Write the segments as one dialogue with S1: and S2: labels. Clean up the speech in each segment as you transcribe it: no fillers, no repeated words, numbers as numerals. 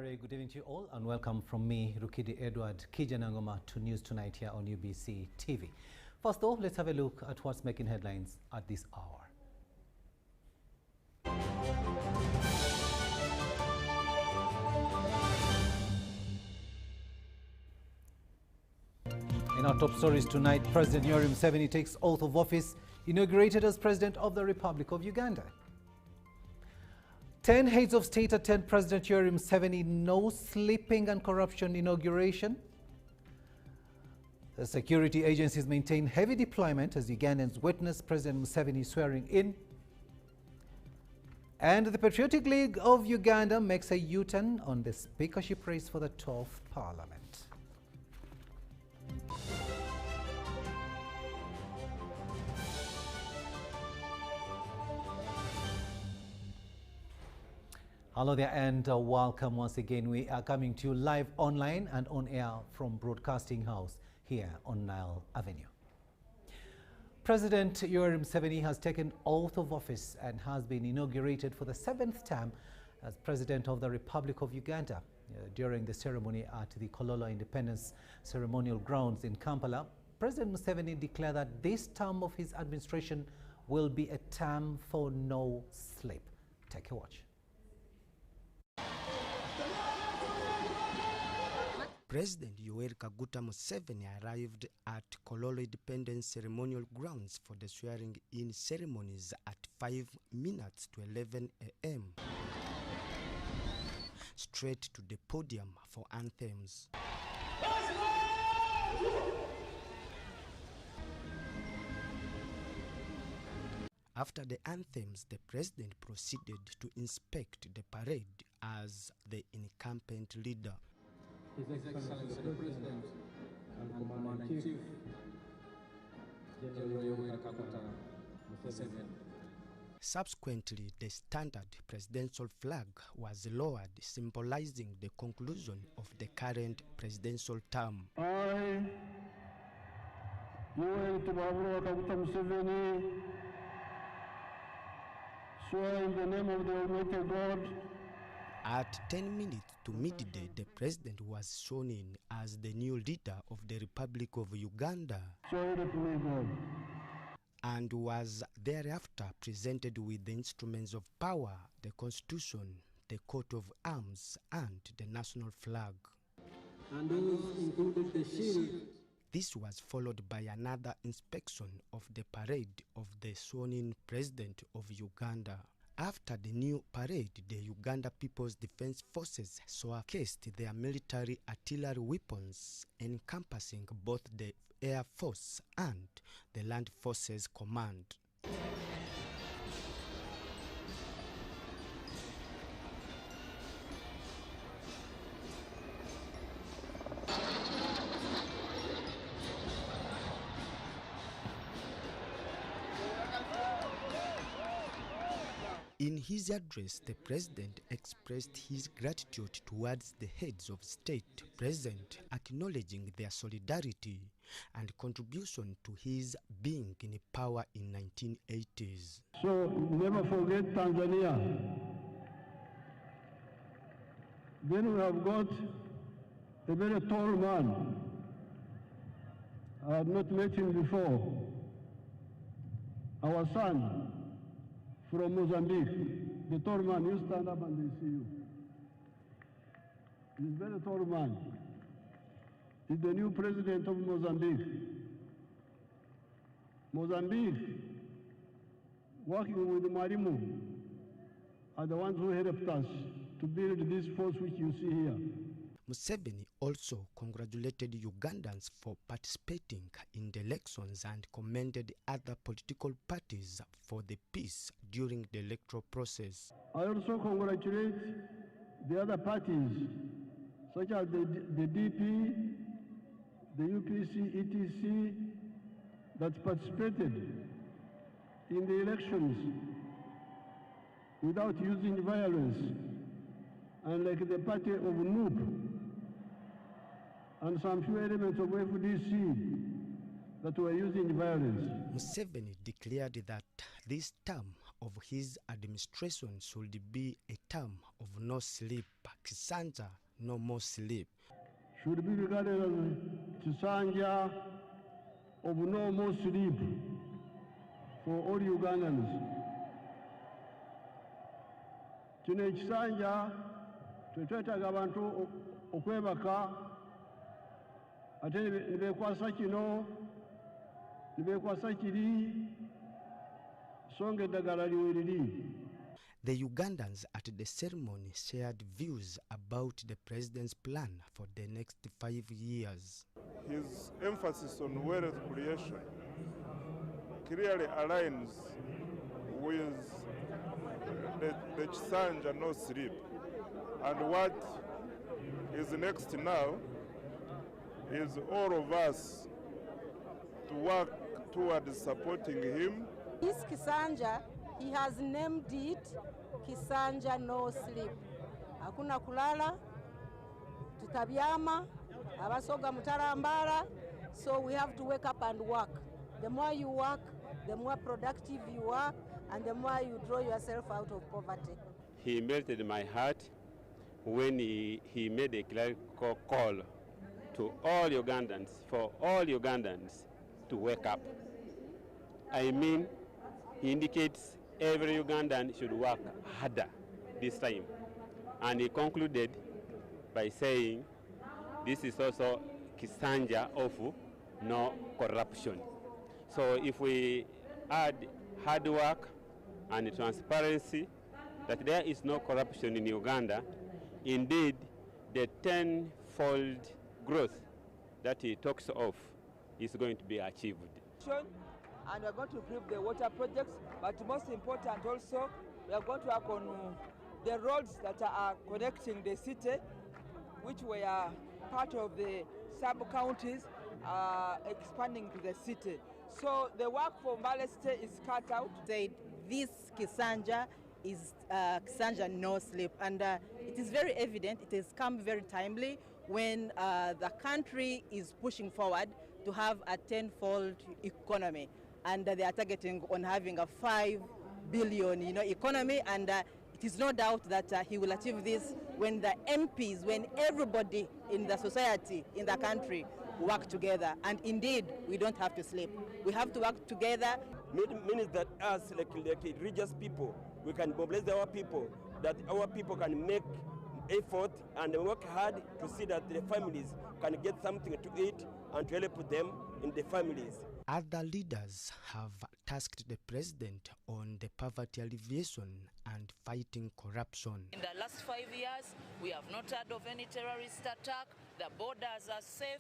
S1: Very good evening to you all and welcome from me, Rukidi Edward Kiijanangoma, to News Tonight here on UBC TV. First though, let's have a look at what's making headlines at this hour. In our top stories tonight, President Yoweri Museveni takes oath of office, inaugurated as President of the Republic of Uganda. 10 heads of state attend President Yoweri Museveni no sleeping and corruption inauguration. The security agencies maintain heavy deployment as Ugandans witness President Museveni swearing in. And the Patriotic League of Uganda makes a U-turn on the speakership race for the 12th Parliament. Hello there and welcome once again. We are coming to you live online and on air from Broadcasting House here on Nile Avenue. President Yoweri Museveni has taken oath of office and has been inaugurated for the 7th term as President of the Republic of Uganda. During the ceremony at the Kololo Independence Ceremonial Grounds in Kampala, President Museveni declared that this term of his administration will be a term for no sleep. Take a watch.
S2: President Yoweri Museveni arrived at Kololo Independence Ceremonial Grounds for the swearing-in ceremonies at 5 minutes to 11 a.m. Straight to the podium for anthems. After the anthems, the president proceeded to inspect the parade as the incumbent leader.
S3: His Excellency the President and Commander-in-Chief, General Yoweri Museveni.
S2: Subsequently, the standard presidential flag was lowered, symbolizing the conclusion of the current presidential term.
S3: I, Yoweri Museveni, swear in the name of the Almighty God.
S2: At 10 minutes to midday, the president was sworn in as the new leader of the Republic of Uganda and was thereafter presented with the instruments of power, the Constitution, the coat of arms, and the national flag.
S3: And those included the shield.
S2: This was followed by another inspection of the parade of the sworn-in president of Uganda. After the new parade, the Uganda People's Defense Forces showcased their military artillery weapons, encompassing both the Air Force and the Land Forces Command. In his address, the president expressed his gratitude towards the heads of state present, acknowledging their solidarity and contribution to his being in power in 1980s.
S3: So never forget Tanzania. Then we have got a very tall man. I had not met him before. Our son from Mozambique, the tall man, you stand up and they see you. He's a very tall man. He's the new president of Mozambique. Mozambique, working with Marimu, are the ones who helped us to build this force which you see here.
S2: Museveni also congratulated Ugandans for participating in the elections and commended other political parties for the peace during the electoral process.
S3: I also congratulate the other parties, such as the DP, the UPC, ETC, that participated in the elections without using violence, and like the party of NUP, and some few elements of FDC that were using violence.
S2: Museveni declared that this term of his administration should be a term of no sleep. Kiisanja, no more sleep.
S3: Should be regarded as Kiisanja of no more sleep for all Ugandans. Kino ekisanja twetwetaaga abantu okwebaka ate nibekwasa kino nibekwasa kiri songa eddagala liweriri.
S2: The Ugandans at the ceremony shared views about the president's plan for the next 5 years.
S4: His emphasis on wealth creation clearly aligns with the Kiisanja no sleep. And what is next now is all of us to work towards supporting him.
S5: This Kiisanja, he has named it Kiisanja no sleep. Hakuna kulala, tutabyama, abasoga mutarambara, so we have to wake up and work. The more you work, the more productive you are, and the more you draw yourself out of poverty.
S6: He melted my heart when he made a clear call to all Ugandans, for all Ugandans to wake up. I mean, he indicates every Ugandan should work harder this time. And he concluded by saying, this is also Kiisanja of no corruption. So if we add hard work and transparency, that there is no corruption in Uganda, indeed the tenfold growth that he talks of is going to be achieved.
S7: And we are going to improve the water projects, but most important also, we are going to work on the roads that are connecting the city, which were part of the sub-counties expanding to the city. So the work for Mbale State is cut out.
S5: This Kiisanja is Kiisanja no sleep, and it is very evident, it has come very timely when the country is pushing forward to have a tenfold economy, and they are targeting on having a 5 billion economy, and it is no doubt that he will achieve this when the MPs, when everybody in the society, in the country, work together. And indeed, we don't have to sleep. We have to work together.
S8: Means that us, like religious people, we can mobilize our people, that our people can make effort and work hard to see that the families can get something to eat and to help them in the families.
S2: Other leaders have tasked the president on the poverty alleviation and fighting corruption.
S9: In the last 5 years, we have not heard of any terrorist attack. The borders are safe.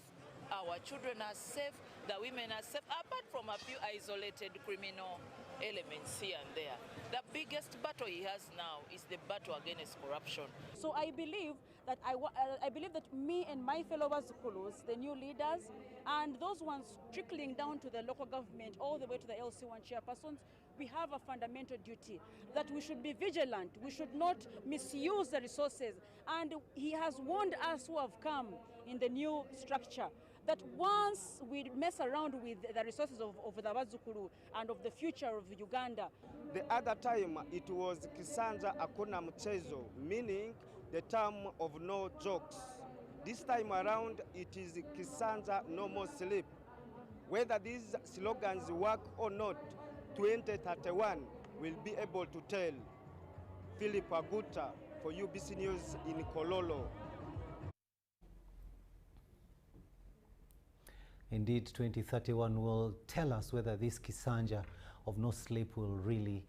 S9: Our children are safe. The women are safe, apart from a few isolated criminal elements here and there. The biggest battle he has now is the battle against corruption.
S10: So I believe that I believe that me and my fellow Wazukulus, the new leaders, and those ones trickling down to the local government all the way to the LC1 chairpersons, we have a fundamental duty that we should be vigilant. We should not misuse the resources. And he has warned us who have come in the new structure that once we mess around with the resources of the Wazukulu and of the future of Uganda.
S11: The other time it was Kiisanja Hakuna Mchezo, meaning the term of no jokes. This time around it is Kiisanja no more sleep. Whether these slogans work or not, 2031 will be able to tell. Philip Aguta for UBC News in Kololo.
S1: Indeed, 2031 will tell us whether this Kiisanja of no sleep will really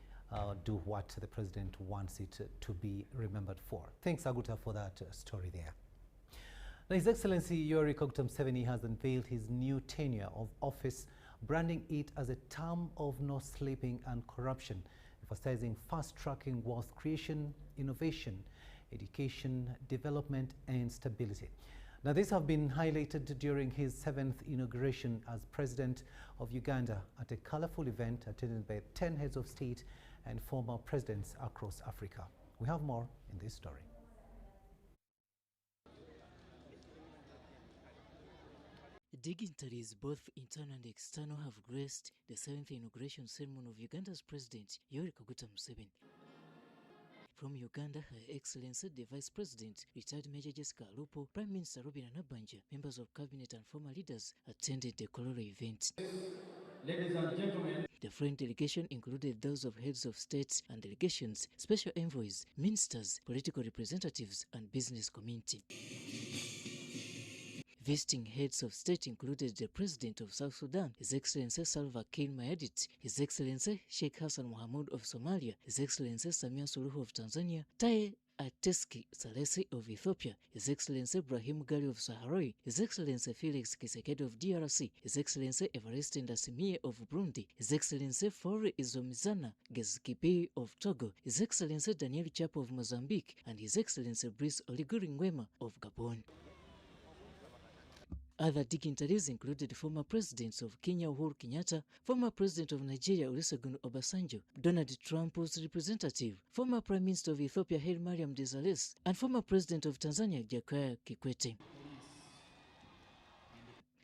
S1: do what the president wants it to be remembered for. Thanks, Aguta, for that story there. Now, His Excellency Yoweri Kaguta Museveni has unveiled his new tenure of office, branding it as a term of no sleeping and corruption, emphasizing fast-tracking wealth creation, innovation, education, development, and stability. Now, these have been highlighted during his 7th inauguration as President of Uganda at a colorful event attended by 10 heads of state and former presidents across Africa. We have more in this story.
S12: Dignitaries, both internal and external, have graced the 7th inauguration ceremony of Uganda's President Yoweri Kaguta Museveni. From Uganda, Her Excellency the Vice President, retired Major Jessica Alupo, Prime Minister Robin Nabanja, members of Cabinet and former leaders attended the Kololo event.
S13: Ladies and gentlemen,
S12: the foreign delegation included those of heads of states and delegations, special envoys, ministers, political representatives, and business community. Visiting heads of state included the President of South Sudan, His Excellency Salva Kiir Mayardit, His Excellency Sheikh Hassan Mohamud of Somalia, His Excellency Samia Suluhu of Tanzania, Taye Atske Salesi of Ethiopia, His Excellency Brahim Gali of Saharaui, His Excellency Felix Tshisekedi of DRC, His Excellency Evariste Ndayishimiye of Burundi, His Excellency Faure Izomizana Gezkibi of Togo, His Excellency Daniel Chapo of Mozambique, and His Excellency Brice Oligui Nguema of Gabon. Other dignitaries included former presidents of Kenya Uhuru Kenyatta, former president of Nigeria Olusegun Obasanjo, Donald Trump's representative, former prime minister of Ethiopia Haile Mariam Desalegn, and former president of Tanzania Jakaya Kikwete.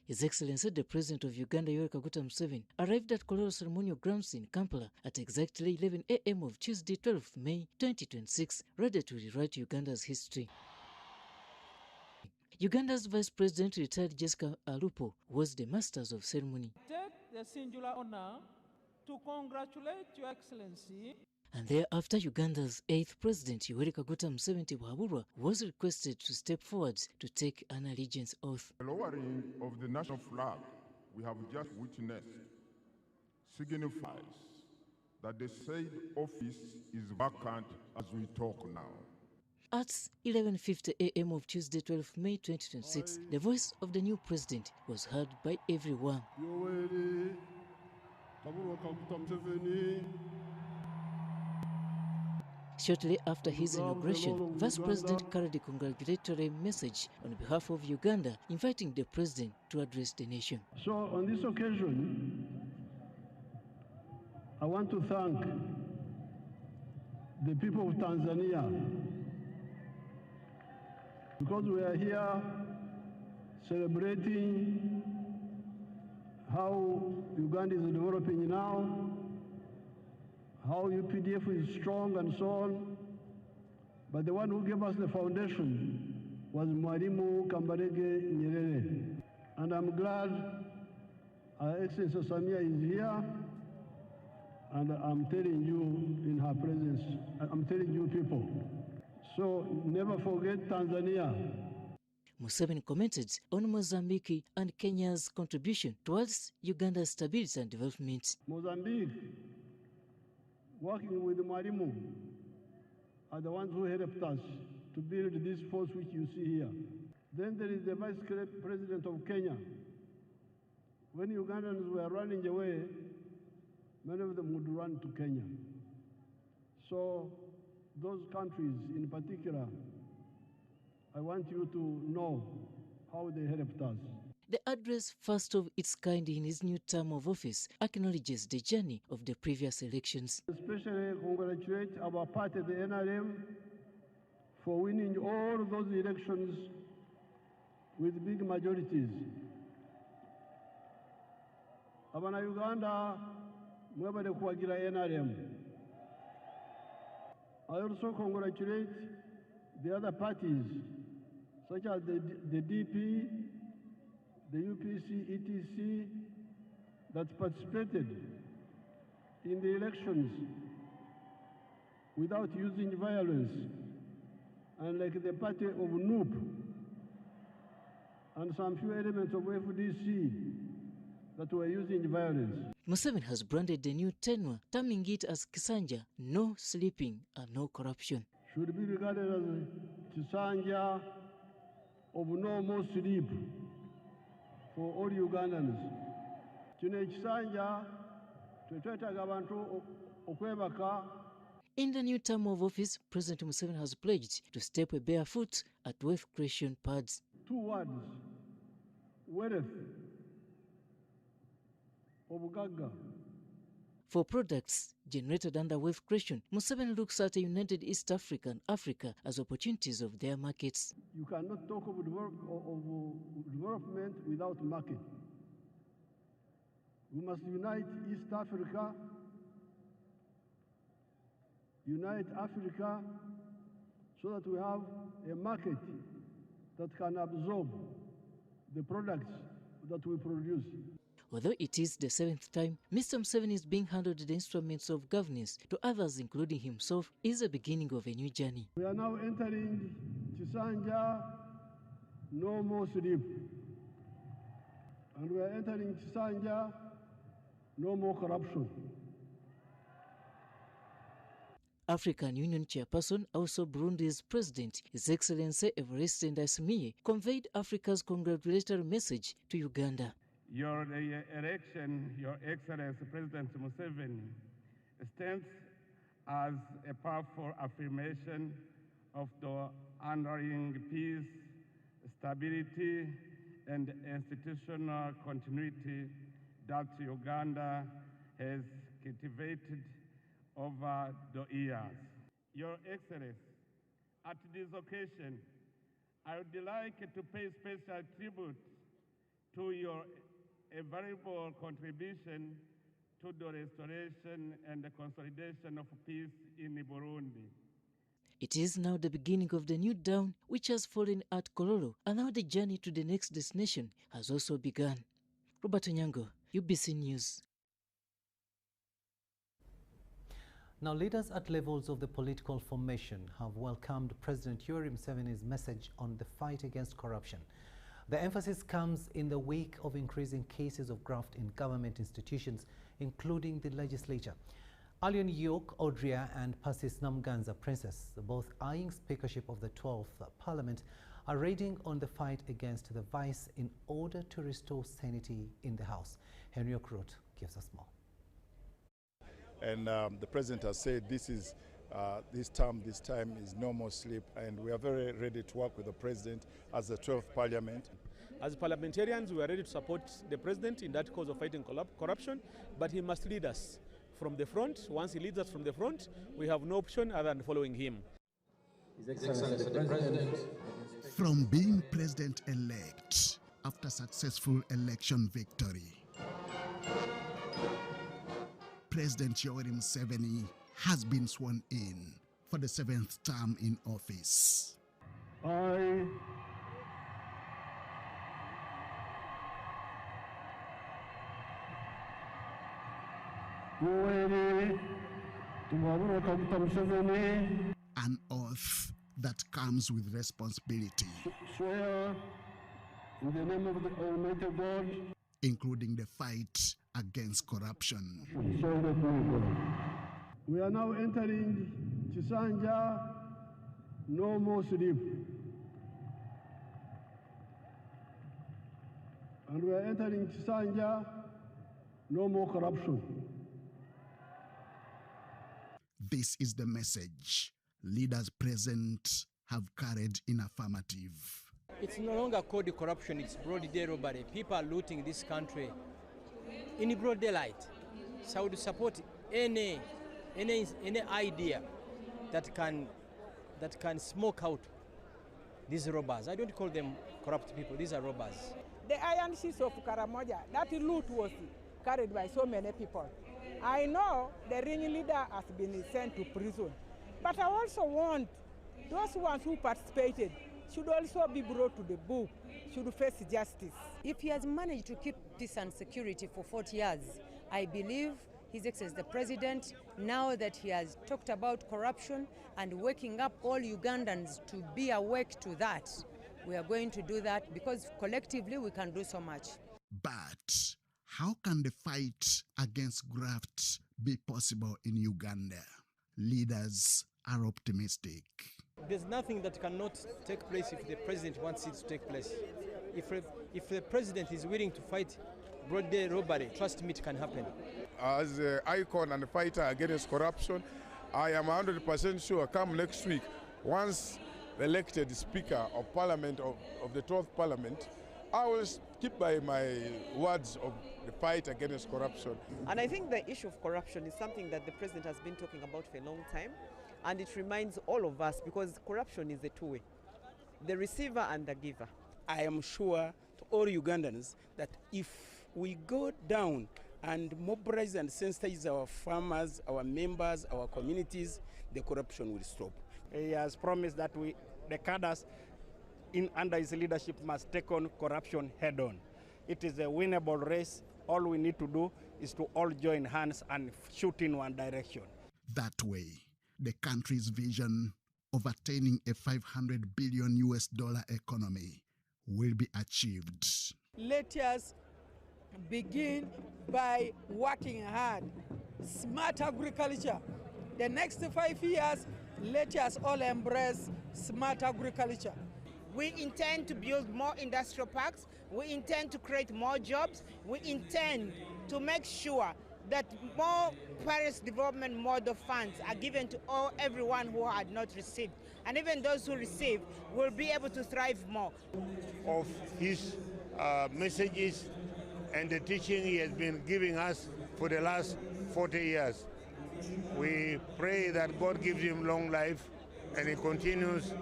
S12: His Excellency the President of Uganda Yoweri Kaguta Museveni arrived at Kololo ceremonial grounds in Kampala at exactly 11 a.m. of Tuesday 12th May 2026, ready to rewrite Uganda's history. Uganda's Vice President, retired Jessica Alupo, was the masters of ceremony.
S13: take the singular honor to congratulate Your Excellency.
S12: And thereafter, Uganda's 8th President, Yoweri Kaguta Museveni Wahaburwa, was requested to step forward to take an allegiance oath.
S14: The lowering of the national flag we have just witnessed signifies that the said office is vacant as we talk now.
S12: At 11:50 a.m. of Tuesday 12 May 2026, the voice of the new president was heard by everyone. Shortly after his inauguration, Vice President carried a congratulatory message on behalf of Uganda, inviting the president to address the nation.
S3: So on this occasion, I want to thank the people of Tanzania, because we are here celebrating how Uganda is developing now, how UPDF is strong and so on. But the one who gave us the foundation was Mwalimu Kambarage Nyerere. And I'm glad Our Excellency Samia is here, and I'm telling you in her presence, I'm telling you people. So never forget Tanzania.
S12: Museveni commented on Mozambique and Kenya's contribution towards Uganda's stability and development.
S3: Mozambique, working with Mwalimu, are the ones who helped us to build this force which you see here. Then there is the Vice President of Kenya. When Ugandans were running away, many of them would run to Kenya. So those countries in particular, I want you to know how they helped us.
S12: The address, first of its kind in his new term of office, acknowledges the journey of the previous elections.
S3: Especially congratulate our party, the NRM, for winning all those elections with big majorities. Abana Uganda, mwebale kuwagira NRM. I also congratulate the other parties, such as the DP, the UPC, ETC, that participated in the elections without using violence, and like the party of NUP and some few elements of FDC that were using violence.
S12: Museveni has branded the new tenure, terming it as Kisanja, no sleeping and no corruption.
S3: Should be regarded as Kisanja of no more sleep for all Ugandans. Kino Kisanja twetwetaga abantu okwebaka.
S12: In the new term of office, President Museveni has pledged to step barefoot at wealth creation pads.
S3: 2 words, wealth, obugagga.
S12: For products generated under wealth creation, Museveni looks at a united East Africa and Africa as opportunities of their markets.
S3: You cannot talk of development without market. We must unite East Africa, unite Africa, so that we have a market that can absorb the products that we produce.
S12: Although it is the 7th time Mr. Museveni is being handed the instruments of governance to others, including himself, is the beginning of a new journey.
S3: We are now entering Chisanja, no more sleep. And we are entering Chisanja, no more corruption.
S12: African Union Chairperson, also Burundi's President, His Excellency Evariste Ndayishimiye, conveyed Africa's congratulatory message to Uganda.
S15: Your election, Your Excellency President Museveni, stands as a powerful affirmation of the underlying peace, stability, and institutional continuity that Uganda has cultivated over the years. Your Excellency, at this occasion, I would like to pay special tribute to your valuable contribution to the restoration and the consolidation of peace in Burundi.
S12: It is now the beginning of the new dawn which has fallen at Kololo, and now the journey to the next destination has also begun. Robert Onyango, UBC News.
S1: Now, leaders at levels of the political formation have welcomed President Yoweri Museveni's message on the fight against corruption. The emphasis comes in the wake of increasing cases of graft in government institutions, including the legislature. Allian York, Audria and Persis Namganza Princess, both eyeing speakership of the 12th Parliament, are raiding on the fight against the vice in order to restore sanity in the House. Henry Okrut gives us more.
S16: And the President has said this time is no more sleep, and we are very ready to work with the President as the 12th Parliament.
S17: As parliamentarians, we are ready to support the President in that cause of fighting corruption, but he must lead us from the front. Once he leads us from the front, we have no option other than following him.
S18: His Excellency the President.
S19: From being President-elect after successful election victory, President Yoweri Museveni has been sworn in for the 7th term in office.
S3: I,
S19: an oath that comes with responsibility,
S3: swear in the name of the Almighty God,
S19: including the fight against corruption.
S3: So help me God. We are now entering Chisanja, no more sleep. And we are entering Chisanja, no more corruption.
S19: This is the message leaders present have carried in affirmative.
S20: It's no longer called corruption, it's broad day robbery. People are looting this country in broad daylight. So I would support any idea that can smoke out these robbers. I don't call them corrupt people, these are robbers.
S21: The iron sheets of Karamoja, that loot was carried by so many people. I know the ringleader has been sent to prison, but I also want those ones who participated should also be brought to the book, should face justice.
S22: If he has managed to keep peace and security for 40 years, I believe His Excellency the President, now that he has talked about corruption and waking up all Ugandans to be awake to that, we are going to do that because collectively we can do so much.
S19: But how can the fight against graft be possible in Uganda? Leaders are optimistic.
S20: There's nothing that cannot take place if the President wants it to take place. If the President is willing to fight broad day robbery, trust me, it can happen.
S14: As an icon and a fighter against corruption, I am 100% sure come next week, once the elected Speaker of Parliament of the 12th Parliament,
S4: I will keep by my words of the fight against corruption.
S6: And I think the issue of corruption is something that the president has been talking about for a long time, and it reminds all of us, because corruption is a two-way, the receiver and the giver.
S23: I am sure to all Ugandans that if we go down and mobilize and sensitize our farmers, our members, our communities, the corruption will stop.
S24: He has promised that the cadres under his leadership must take on corruption head on. It is a winnable race. All we need to do is to all join hands and shoot in one direction.
S19: That way, the country's vision of attaining a $500 billion economy will be achieved.
S25: Let us begin by working hard. Smart agriculture. The next 5 years, let us all embrace smart agriculture.
S26: We intend to build more industrial parks. We intend to create more jobs. We intend to make sure that more Paris Development Model funds are given to everyone who had not received. And even those who receive will be able to thrive more.
S27: Of his messages and the teaching he has been giving us for the last 40 years. We pray that God gives him long life and he continues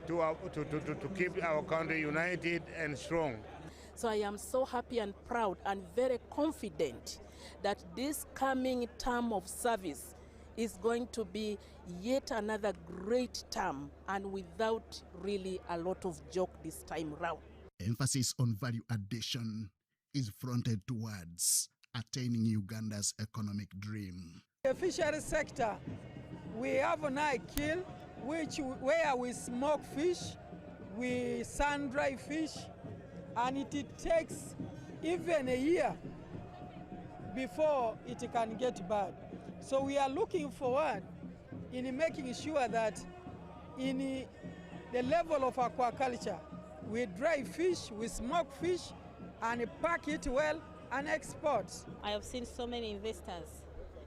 S27: to keep our country united and strong.
S28: So I am so happy and proud and very confident that this coming term of service is going to be yet another great term, and without really a lot of joke this time round.
S19: Emphasis on value addition is fronted towards attaining Uganda's economic dream.
S25: The fishery sector, we have an kill where we smoke fish, we sun-dry fish, and it takes even a year before it can get bad. So we are looking forward in making sure that in the level of aquaculture, we dry fish, we smoke fish, and pack it well and export.
S29: I have seen so many investors.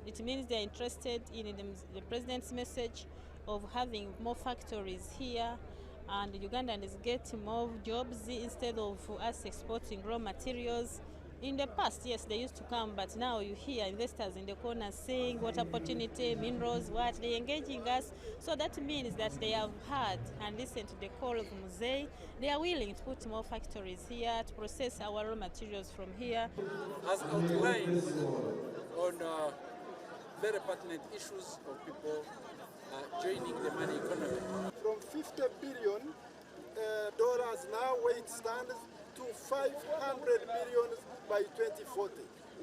S29: It means they're interested in the president's message of having more factories here, and Ugandans get more jobs instead of us exporting raw materials. In the past, yes, they used to come, but now you hear investors in the corner saying what opportunity, minerals, what, they're engaging us. So that means that they have heard and listened to the call of Muzei. They are willing to put more factories here, to process our raw materials from here.
S30: Has outlined on very pertinent issues of people joining the money economy.
S31: From $50 billion now, where it stands, to $500 billion by 2040.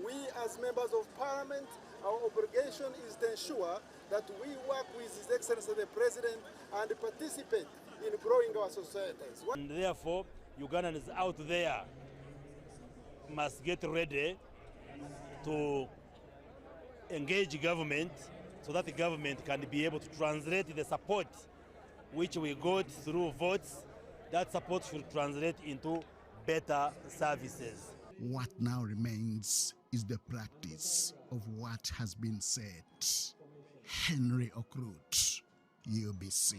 S31: We, as members of Parliament, our obligation is to ensure that we work with His Excellency the President and participate in growing our societies.
S27: And therefore, Ugandans out there must get ready to engage government so that the government can be able to translate the support which we got through votes. That support should translate into better services.
S19: What now remains is the practice of what has been said. Henry Okrut, UBC.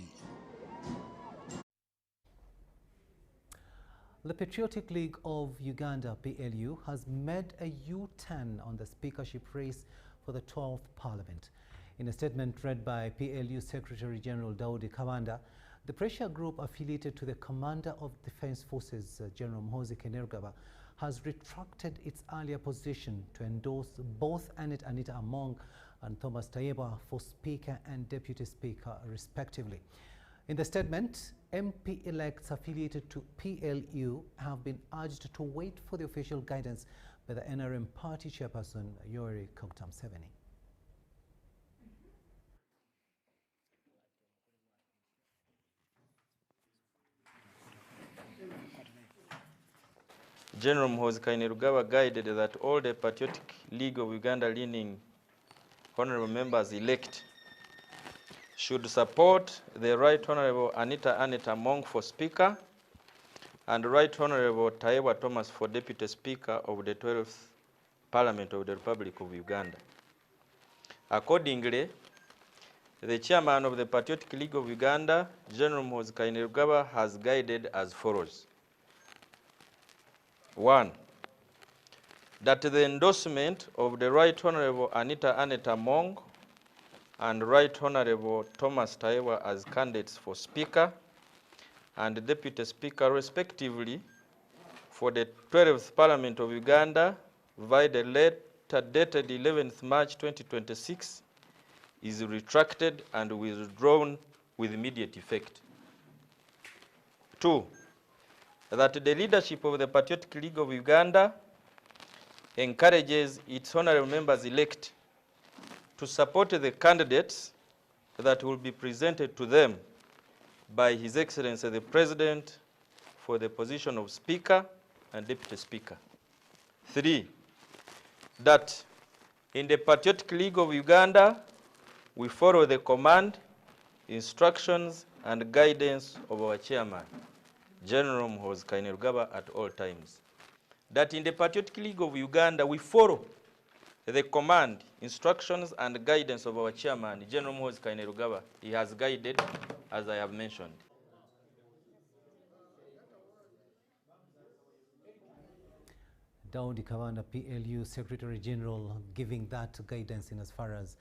S1: The Patriotic League of Uganda, PLU, has made a U-turn on the speakership race for the 12th Parliament. In a statement read by PLU Secretary General Daudi Kabanda, the pressure group affiliated to the Commander of Defense Forces, General Muhoozi Kainerugaba, has retracted its earlier position to endorse both Annette Anita Among and Thomas Tayebwa for Speaker and Deputy Speaker, respectively. In the statement, MP-elects affiliated to PLU have been urged to wait for the official guidance by the NRM party chairperson, Yoweri Kaguta Museveni.
S32: General Muhoozi Kainerugaba guided that all the Patriotic League of Uganda leaning honorable members elect should support the Right Honorable Anita Among for Speaker and Right Honorable Tayebwa Thomas for Deputy Speaker of the 12th Parliament of the Republic of Uganda. Accordingly, the Chairman of the Patriotic League of Uganda, General Muhoozi Kainerugaba, has guided as follows. 1, that the endorsement of the Right Honorable Anita Mong and Right Honorable Thomas Taiwa as candidates for Speaker and Deputy Speaker respectively for the 12th Parliament of Uganda via the letter dated 11th March 2026 is retracted and withdrawn with immediate effect. 2, that the leadership of the Patriotic League of Uganda encourages its honorable members-elect to support the candidates that will be presented to them by His Excellency the President for the position of Speaker and Deputy Speaker. 3, that in the Patriotic League of Uganda, we follow the command, instructions, and guidance of our chairman, General Muhoozi Kainerugaba, at all times. That in the Patriotic League of Uganda, we follow the command, instructions, and guidance of our chairman, General Muhoozi Kainerugaba. He has guided, as I have mentioned.
S1: Daudi Kawanda, PLU Secretary General, giving that guidance in as far as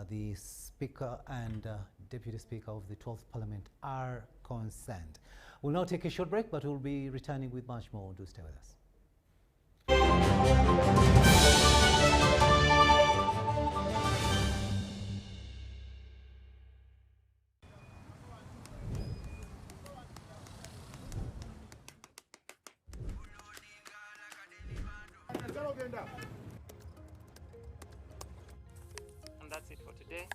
S1: the Speaker and Deputy Speaker of the 12th Parliament are concerned. We'll now take a short break, but we'll be returning with much more. Do stay with us.
S2: And that's it for today.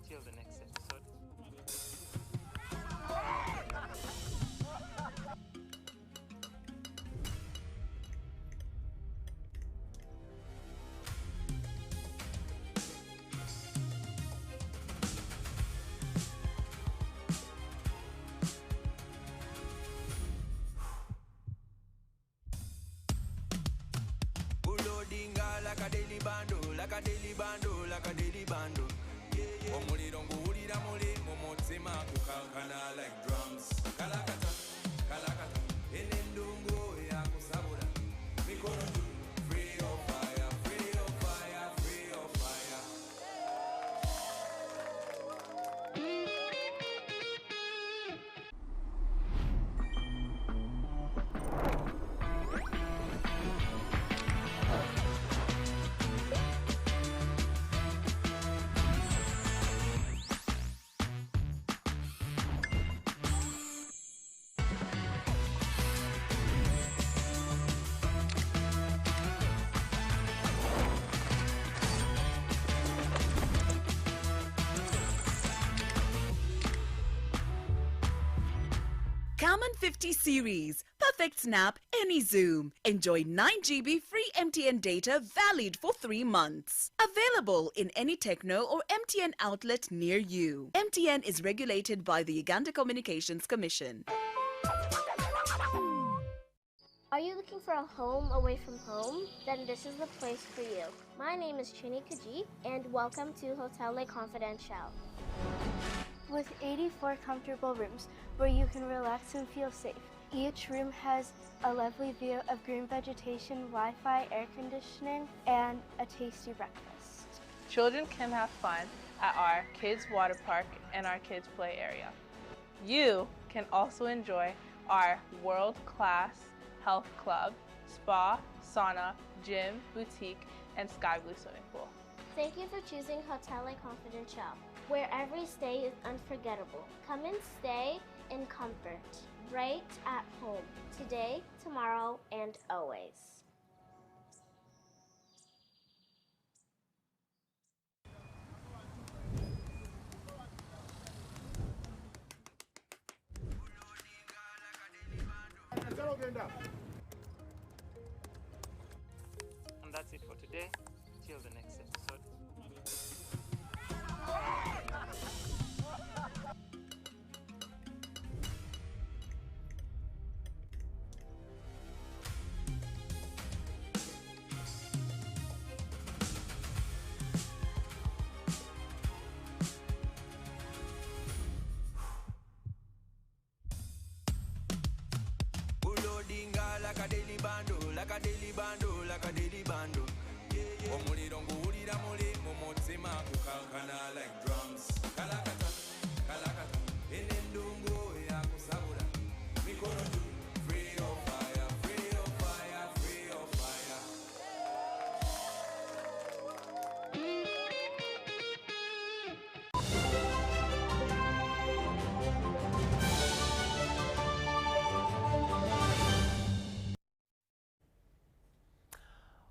S2: Till the next episode.
S5: Like a daily bando, like a daily bando, like a daily bando. Omulirongo ulira muli momotsema kukankana like drums. Kalakata, kalakata, enendungu ya kusabula. Mikono juu, free of fire, free of fire, free of fire.
S7: Common 50 series, perfect snap, any zoom. Enjoy 9 GB free MTN data valid for 3 months. Available in any Techno or MTN outlet near you. MTN is regulated by the Uganda Communications Commission.
S8: Are you looking for a home away from home? Then this is the place for you. My name is Chini Kaji, and welcome to Hotel Le Confidential.
S9: With 84 comfortable rooms where you can relax and feel safe. Each room has a lovely view of green vegetation, Wi-Fi, air conditioning, and a tasty breakfast.
S10: Children can have fun at our kids' water park and our kids' play area. You can also enjoy our world-class health club, spa, sauna, gym, boutique, and sky blue swimming pool.
S8: Thank you for choosing Hotel Le Confidential, where every stay is unforgettable. Come and stay in comfort, right at home, today, tomorrow, and always.
S2: And that's it for today. Till the next episode.
S5: Like a daily bando. like a daily bando, like a daily bando. Omuliro nguwulira muli mu mutima kukankana like drums. Kalakata, kalakata, enendungu yakusabula. Mikono juu, free of fire, free of fire, free of fire.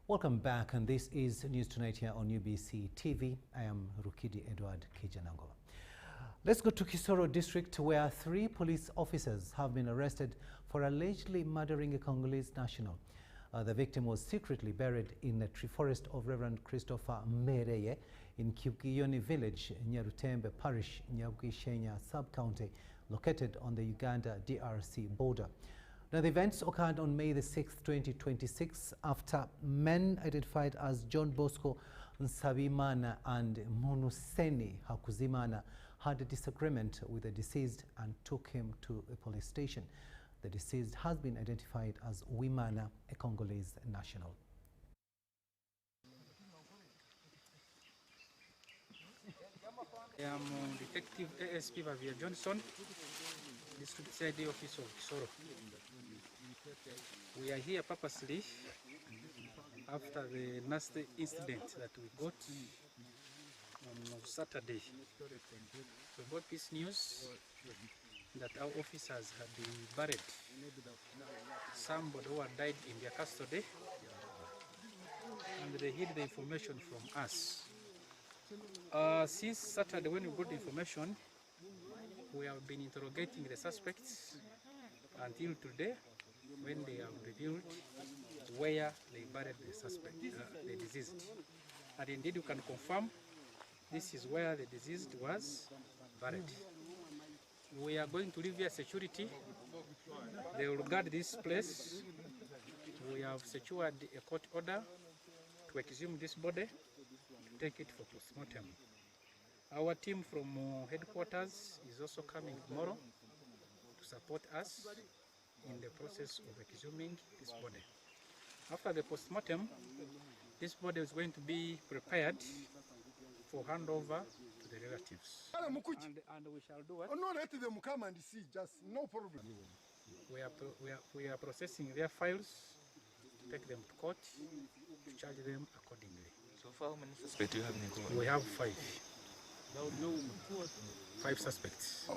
S1: Welcome back, and this is News Tonight here on UBC TV. I am Rukidi Edward Kiijanangoma. Let's go to Kisoro district, where 3 police officers have been arrested for allegedly murdering a Congolese national. The victim was secretly buried in the tree forest of Reverend Christopher Mereye in Kiijanangoma village, Nyarutembe Parish, Nyabwishenya sub-county, located on the Uganda-DRC border. Now, the events occurred on May the 6th, 2026, after men identified as John Bosco Nsabimana and Monuseni Hakuzimana had a disagreement with the deceased and took him to a police station. The deceased has been identified as Wimana, a Congolese national.
S3: I am Detective ASP Vavia Johnson, District CID Office of Kisoro. We are here purposely after the nasty incident that we got on Saturday. We got this news that our officers had been buried. Somebody who had died in their custody, and they hid the information from us. Since Saturday, when we got the information, we have been interrogating the suspects until today, when they have revealed where they buried the suspect, the deceased. And indeed, you can confirm this is where the deceased was buried. We are going to leave here security. They will guard this place. We have secured a court order to exhume this body, take it for postmortem. Our team from headquarters is also coming tomorrow to support us in the process of exhuming this body. After the postmortem, this body is going to be prepared for handover to the relatives. And we shall do what?
S31: No, let them come and see, just no problem.
S3: We are processing their files, to take them to court, to charge them accordingly.
S11: So far, how many suspects do you have in court?
S3: We have 5. 5 suspects.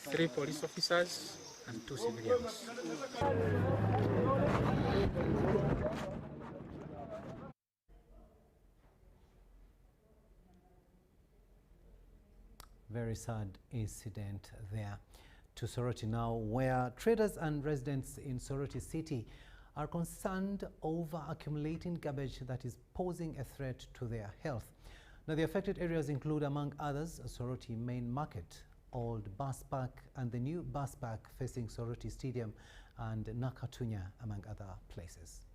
S3: 3 police officers and 2 civilians.
S1: Very sad incident there. To Soroti now, where traders and residents in Soroti City are concerned over accumulating garbage that is posing a threat to their health. Now, the affected areas include, among others, Soroti Main Market, Old Bus Park, and the new bus park facing Soroti Stadium and Nakatunya, among other places.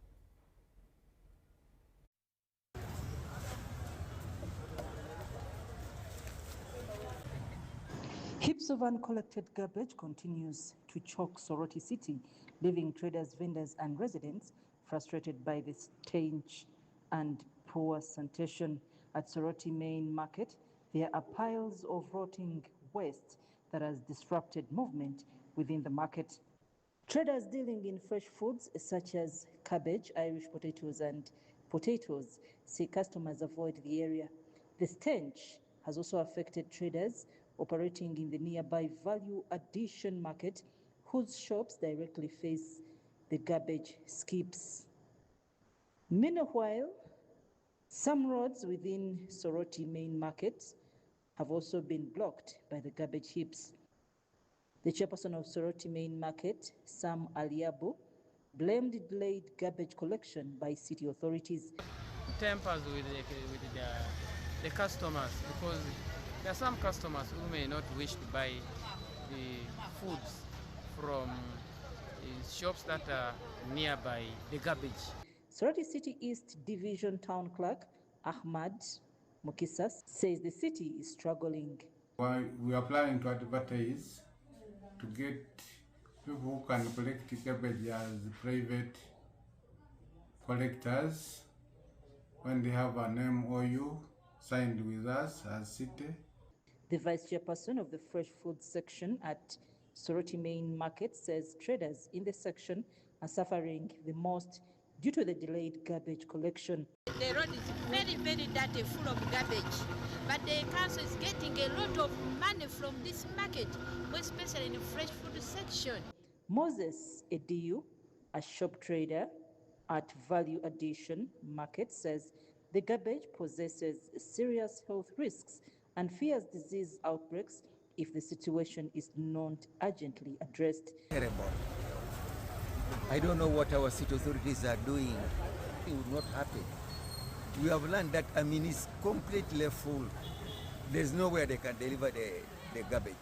S12: Heaps of uncollected garbage continues to choke Soroti City, leaving traders, vendors, and residents frustrated by the stench and poor sanitation. At Soroti Main Market, there are piles of rotting waste that has disrupted movement within the market. Traders dealing in fresh foods such as cabbage, Irish potatoes, and potatoes say customers avoid the area. The stench has also affected traders operating in the nearby Value Addition Market, whose shops directly face the garbage skips. Meanwhile, some roads within Soroti Main Market have also been blocked by the garbage heaps. The chairperson of Soroti Main Market, Sam Aliabo, blamed delayed garbage collection by city authorities.
S3: Tempers with the customers, because there are some customers who may not wish to buy the foods from shops that are nearby the garbage.
S12: Soroti City East Division Town Clerk Ahmad Mukisas says the city is struggling.
S13: We are planning to advertise to get people who can collect garbage as private collectors when they have an MOU signed with us as city.
S12: The vice chairperson of the fresh food section at Soroti Main Market says traders in the section are suffering the most due to the delayed garbage collection.
S4: The road is very, very dirty, full of garbage. But the council is getting a lot of money from this market, especially in the fresh food section.
S12: Moses Ediu, a shop trader at Value Addition Market, says the garbage possesses serious health risks and fears disease outbreaks if the situation is not urgently addressed.
S6: Terrible. I don't know what our city authorities are doing. It would not happen. We have learned that it's completely full. There's nowhere they can deliver the garbage.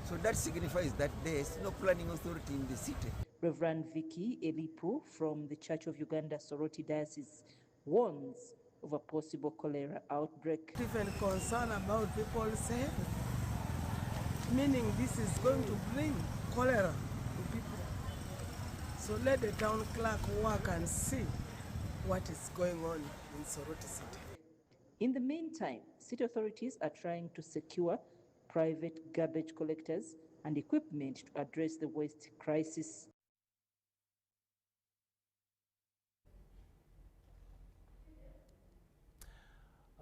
S6: So that signifies that there's no planning authority in the city.
S12: Reverend Vicky Elipu from the Church of Uganda Soroti Diocese warns of a possible cholera outbreak.
S25: Even concern about people's health, meaning this is going to bring cholera to people. So let the town clerk work and see what is going on in Soroti City.
S12: In the meantime, city authorities are trying to secure private garbage collectors and equipment to address the waste crisis.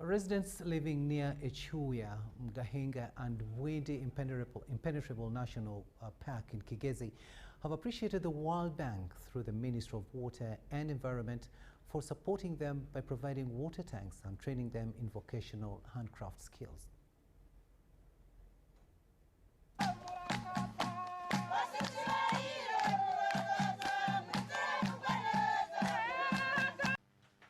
S1: Residents living near Echuya, Mgahinga and Bwindi Impenetrable National Park in Kigezi have appreciated the World Bank through the Ministry of Water and Environment for supporting them by providing water tanks and training them in vocational handcraft skills.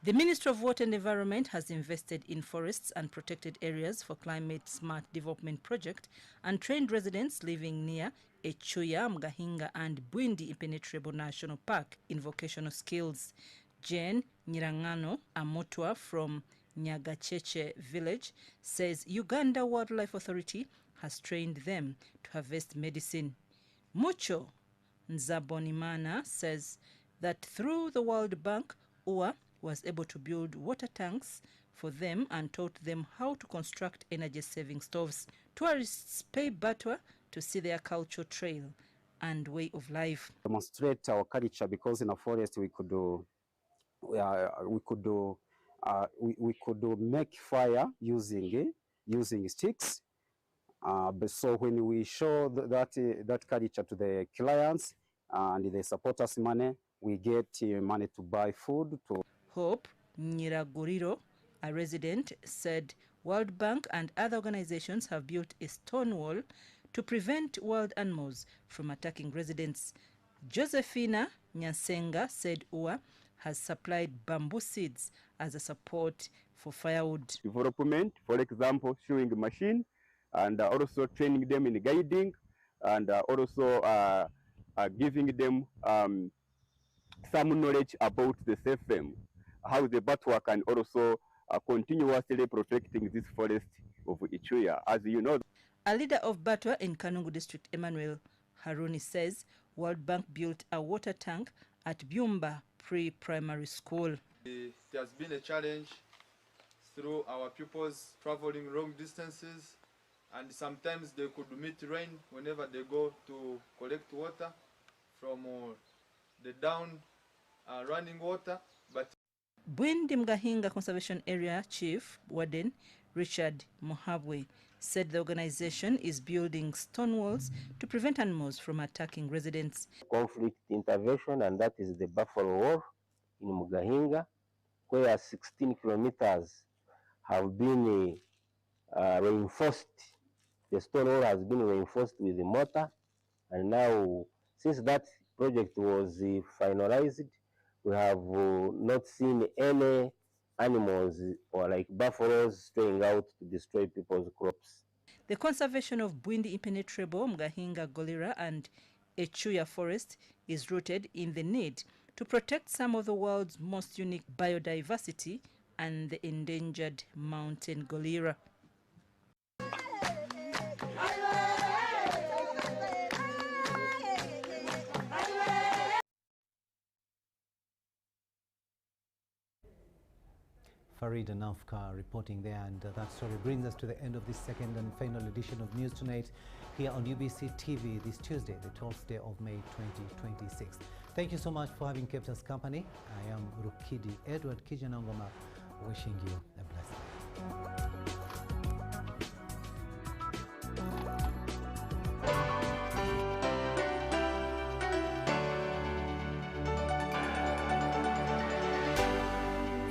S14: The Ministry of Water and Environment has invested in forests and protected areas for climate smart development project and trained residents living near Echuya, Mgahinga and Bwindi Impenetrable National Park in vocational skills. Jane Nyirangano Amotwa from Nyagacheche village says Uganda Wildlife Authority has trained them to harvest medicine. Mucho Nzabonimana says that through the World Bank, UA was able to build water tanks for them and taught them how to construct energy-saving stoves. Tourists pay Batwa to see their cultural trail and way of life.
S15: Demonstrate our culture, because in a forest we could make fire using sticks. So when we show that culture to the clients and they support us money, we get money to buy food.
S14: Hope Nyiraguriro, a resident, said World Bank and other organizations have built a stone wall to prevent wild animals from attacking residents. Josephina Nyasenga said UA has supplied bamboo seeds as a support for firewood.
S16: Development, for example, showing the machine and also training them in guiding and also giving them some knowledge about the system, how the Batwa can also continuously protecting this forest of Echuya. As you know,
S14: a leader of Batwa in Kanungu district, Emmanuel Haruni, says World Bank built a water tank at Byumba pre-primary school.
S17: It has been a challenge through our pupils traveling long distances, and sometimes they could meet rain whenever they go to collect water from the down running water. But
S14: Bwindi Mgahinga Conservation Area Chief Warden Richard Mohabwe said the organization is building stone walls to prevent animals from attacking residents.
S18: Conflict intervention, and that is the Buffalo Wall in Mgahinga, where 16 kilometers have been reinforced. The stone wall has been reinforced with the mortar, and now since that project was finalized, we have not seen any animals or like buffaloes straying out to destroy people's crops.
S14: The conservation of Bwindi Impenetrable, Mgahinga Golira and Echuya forest is rooted in the need to protect some of the world's most unique biodiversity and the endangered mountain golira.
S1: Farid Anafka reporting there, and that story brings us to the end of this second and final edition of News Tonight here on UBC TV this Tuesday, the 12th day of May 2026. Thank you so much for having kept us company. I am Rukidi Edward Kiijanangoma, wishing you a blessing.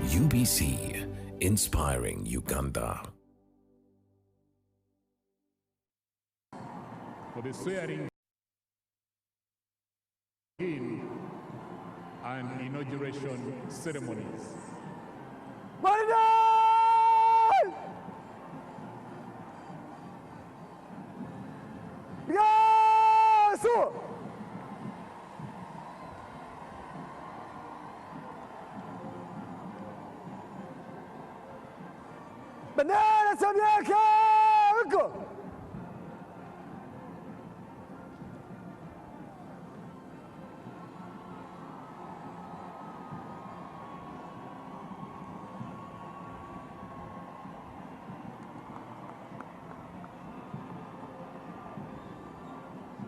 S19: UBC, inspiring Uganda.
S20: For the swearing in and inauguration ceremonies.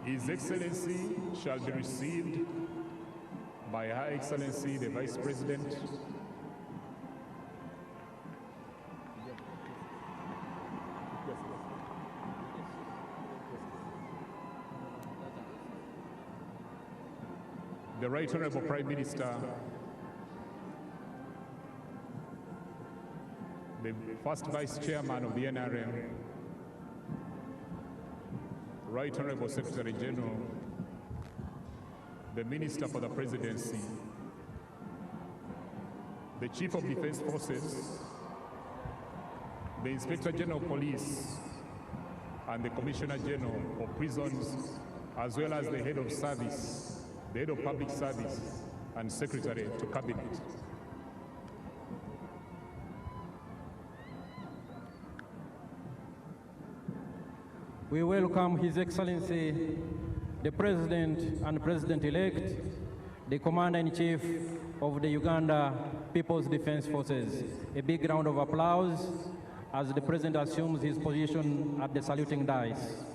S20: His Excellency shall be received by Her Excellency the Vice President, the Right Honorable Prime Minister, the first Vice Chairman of the NRM, Right Honorable Secretary General, the Minister for the Presidency, the Chief of Defense Forces, the Inspector General of Police, and the Commissioner General of Prisons, as well as the Head of Service, the Head of Public Service, and Secretary to Cabinet.
S21: We welcome His Excellency, the President and President-elect, the Commander-in-Chief of the Uganda People's Defense Forces. A big round of applause as the President assumes his position at the saluting dais.